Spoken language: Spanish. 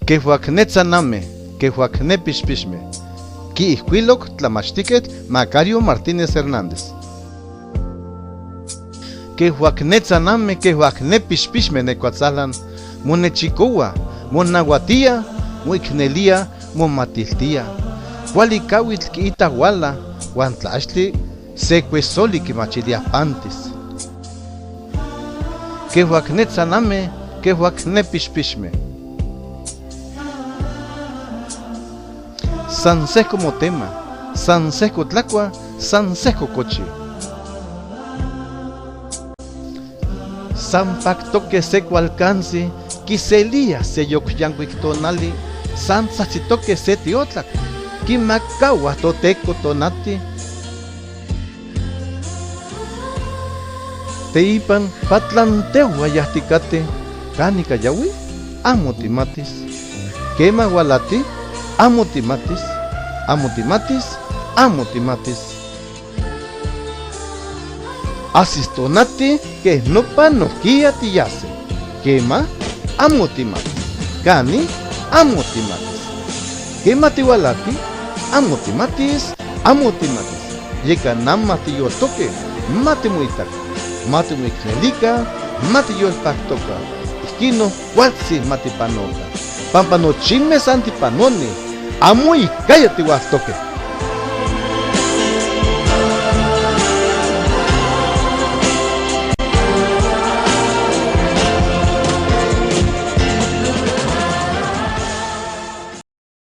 que huacnetzaname, que huacnepishpishme, ki ihcuiloc tlamachtiquet Macario Martínez Hernández. Que huacnetzaname, que huacnepishpishme necuatzalan, monechicoa, monaguatía, muicnelia, momatiltía, hualicawitl ki itahuala, huantlachtli, secuesoli que machilia pantis. Que huacnetzaname, que huacnepishpishme. Sanseco motema, sanseco tlacua, sanseco cochi. San pacto que seco alcance, quiselía se yocuyanguictonali, san sachitoque se tiotlac, quimacagua toteco tonati. Teipan patlanteu ayahticate, canica yawi, amotimatis. Quema gualati, amotimatis, amotimatis, amotimatis. Asistonati que no panoquia tiyase. Quema, amotimatis. Cani, amotimatis. Quema tiwalati, amotimatis, amotimatis. Llega namati yo toque, mate muitac. Mate muicnelica, mate yo el pactoca. Esquino, huatsi matipanoca. Pampanochimes antipanoni. Amo y cállate huastoque.